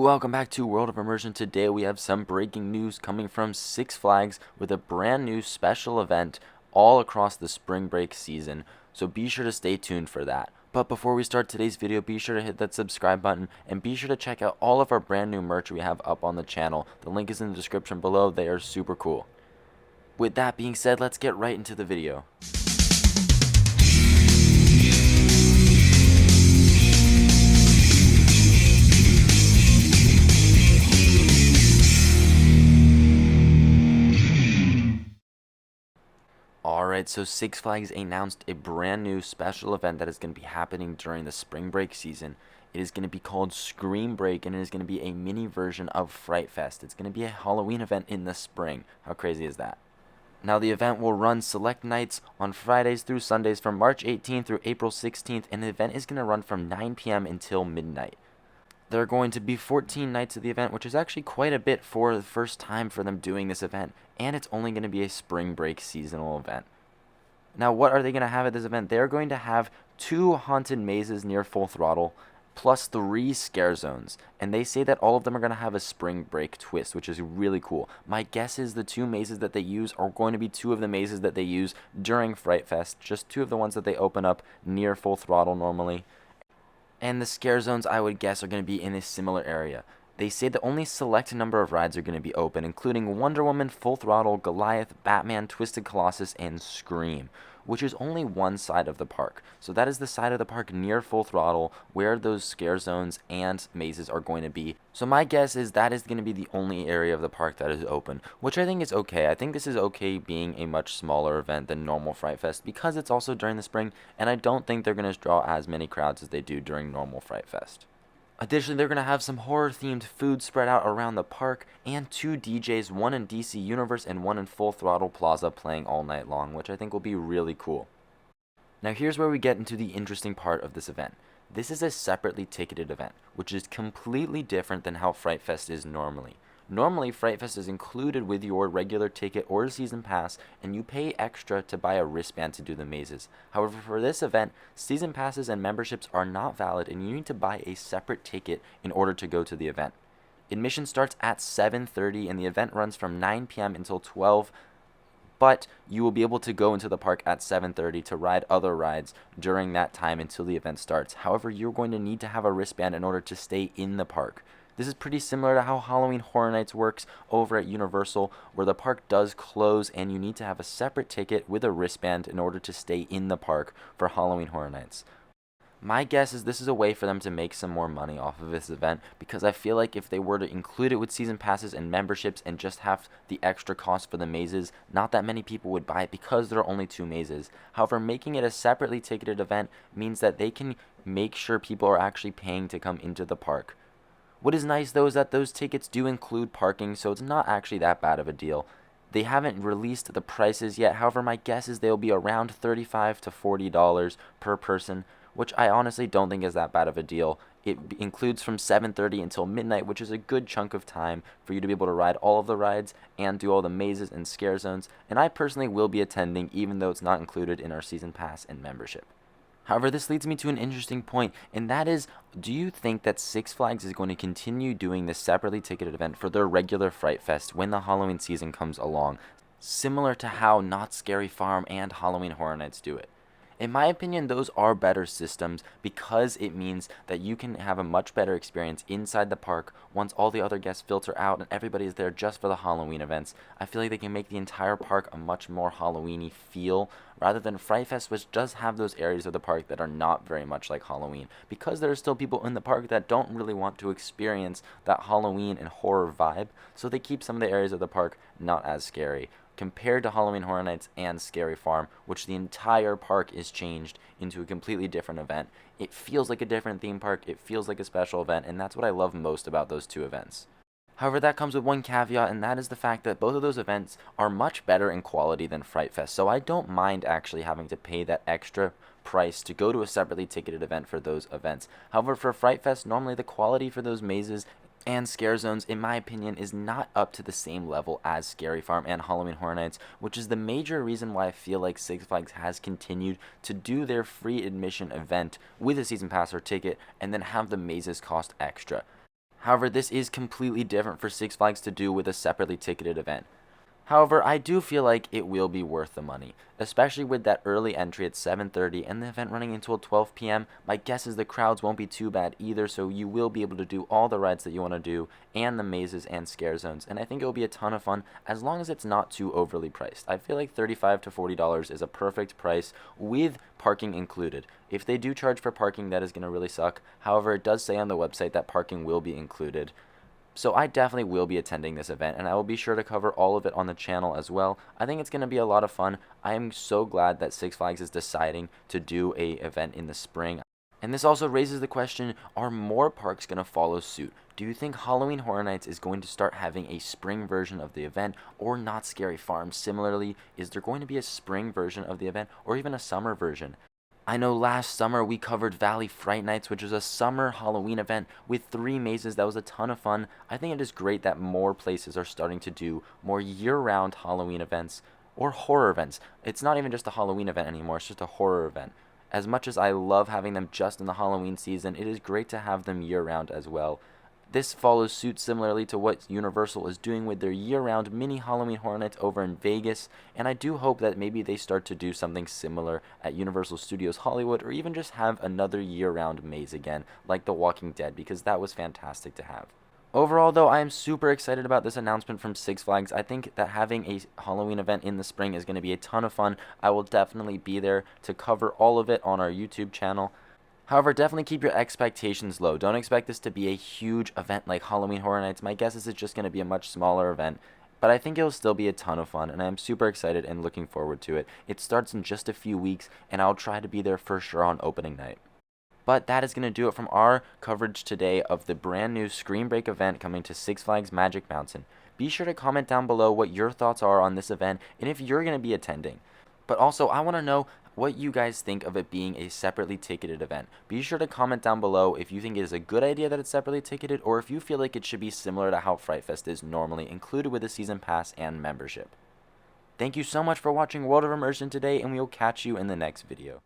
Welcome back to World of Immersion. Today we have some breaking news coming from Six Flags with a brand new special event all across the spring break season, so be sure to stay tuned for that. But before we start today's video, be sure to hit that subscribe button and be sure to check out all of our brand new merch we have up on the channel. The link is in the description below. They are super cool. With that being said, let's get right into the video. Alright, so Six Flags announced a brand new special event that is going to be happening during the spring break season. It is going to be called Scream Break, and it is going to be a mini version of Fright Fest. It's going to be a Halloween event in the spring. How crazy is that? Now, the event will run select nights on Fridays through Sundays from March 18th through April 16th, and the event is going to run from 9 p.m. until midnight. There are going to be 14 nights of the event, which is actually quite a bit for the first time for them doing this event, and it's only going to be a spring break seasonal event. Now, what are they going to have at this event? They're going to have 2 haunted mazes near Full Throttle, plus 3 scare zones, and they say that all of them are going to have a spring break twist, which is really cool. My guess is the 2 mazes that they use are going to be 2 of the mazes that they use during Fright Fest, just 2 of the ones that they open up near Full Throttle normally. And the scare zones, I would guess, are going to be in a similar area. They say that only select number of rides are going to be open, including Wonder Woman, Full Throttle, Goliath, Batman, Twisted Colossus, and Scream, which is only one side of the park. So that is the side of the park near Full Throttle where those scare zones and mazes are going to be. So my guess is that is going to be the only area of the park that is open, which I think is okay. I think this is okay being a much smaller event than normal Fright Fest because it's also during the spring, and I don't think they're going to draw as many crowds as they do during normal Fright Fest. Additionally, they're going to have some horror-themed food spread out around the park, and 2 DJs, one in DC Universe and one in Full Throttle Plaza, playing all night long, which I think will be really cool. Now here's where we get into the interesting part of this event. This is a separately ticketed event, which is completely different than how Fright Fest is normally. Normally, Fright Fest is included with your regular ticket or season pass, and you pay extra to buy a wristband to do the mazes. However, for this event, season passes and memberships are not valid, and you need to buy a separate ticket in order to go to the event. Admission starts at 7:30, and the event runs from 9 p.m. until 12, but you will be able to go into the park at 7:30 to ride other rides during that time until the event starts. However, you're going to need to have a wristband in order to stay in the park. This is pretty similar to how Halloween Horror Nights works over at Universal, where the park does close and you need to have a separate ticket with a wristband in order to stay in the park for Halloween Horror Nights. My guess is this is a way for them to make some more money off of this event, because I feel like if they were to include it with season passes and memberships and just have the extra cost for the mazes, not that many people would buy it because there are only 2 mazes. However, making it a separately ticketed event means that they can make sure people are actually paying to come into the park. What is nice, though, is that those tickets do include parking, so it's not actually that bad of a deal. They haven't released the prices yet. However, my guess is they'll be around $35 to $40 per person, which I honestly don't think is that bad of a deal. It includes from 7:30 until midnight, which is a good chunk of time for you to be able to ride all of the rides and do all the mazes and scare zones, and I personally will be attending even though it's not included in our season pass and membership. However, this leads me to an interesting point, and that is, do you think that Six Flags is going to continue doing this separately ticketed event for their regular Fright Fest when the Halloween season comes along, similar to how Not Scary Farm and Halloween Horror Nights do it? In my opinion, those are better systems because it means that you can have a much better experience inside the park once all the other guests filter out and everybody is there just for the Halloween events. I feel like they can make the entire park a much more Halloween-y feel rather than Fright Fest, which does have those areas of the park that are not very much like Halloween, because there are still people in the park that don't really want to experience that Halloween and horror vibe, so they keep some of the areas of the park not as scary. Compared to Halloween Horror Nights and Scary Farm, which the entire park is changed into a completely different event. It feels like a different theme park, it feels like a special event, and that's what I love most about those 2 events. However, that comes with one caveat, and that is the fact that both of those events are much better in quality than Fright Fest, so I don't mind actually having to pay that extra price to go to a separately ticketed event for those events. However, for Fright Fest, normally the quality for those mazes and scare zones, in my opinion, is not up to the same level as Scary Farm and Halloween Horror Nights, which is the major reason why I feel like Six Flags has continued to do their free admission event with a season pass or ticket and then have the mazes cost extra. However, this is completely different for Six Flags to do with a separately ticketed event. However, I do feel like it will be worth the money, especially with that early entry at 7:30 and the event running until 12 p.m. My guess is the crowds won't be too bad either, so you will be able to do all the rides that you want to do and the mazes and scare zones, and I think it will be a ton of fun as long as it's not too overly priced. I feel like $35 to $40 is a perfect price with parking included. If they do charge for parking, that is going to really suck. However, it does say on the website that parking will be included. So I definitely will be attending this event, and I will be sure to cover all of it on the channel as well. I think it's going to be a lot of fun. I am so glad that Six Flags is deciding to do a event in the spring. And this also raises the question, are more parks going to follow suit? Do you think Halloween Horror Nights is going to start having a spring version of the event, or Not Scary Farm? Similarly, is there going to be a spring version of the event, or even a summer version? I know last summer we covered Valley Fright Nights, which was a summer Halloween event with 3 mazes. That was a ton of fun. I think it is great that more places are starting to do more year-round Halloween events or horror events. It's not even just a Halloween event anymore, it's just a horror event. As much as I love having them just in the Halloween season, it is great to have them year-round as well. This follows suit similarly to what Universal is doing with their year-round mini Halloween Horror Nights over in Vegas, and I do hope that maybe they start to do something similar at Universal Studios Hollywood, or even just have another year-round maze again, like The Walking Dead, because that was fantastic to have. Overall, though, I am super excited about this announcement from Six Flags. I think that having a Halloween event in the spring is going to be a ton of fun. I will definitely be there to cover all of it on our YouTube channel. However, definitely keep your expectations low. Don't expect this to be a huge event like Halloween Horror Nights. My guess is it's just going to be a much smaller event, but I think it'll still be a ton of fun, and I'm super excited and looking forward to it. It starts in just a few weeks, and I'll try to be there for sure on opening night. But that is going to do it from our coverage today of the brand new Scream Break event coming to Six Flags Magic Mountain. Be sure to comment down below what your thoughts are on this event and if you're going to be attending. But also, I want to know what you guys think of it being a separately ticketed event. Be sure to comment down below if you think it is a good idea that it's separately ticketed, or if you feel like it should be similar to how Fright Fest is normally, included with a season pass and membership. Thank you so much for watching World of Immersion today, and we will catch you in the next video.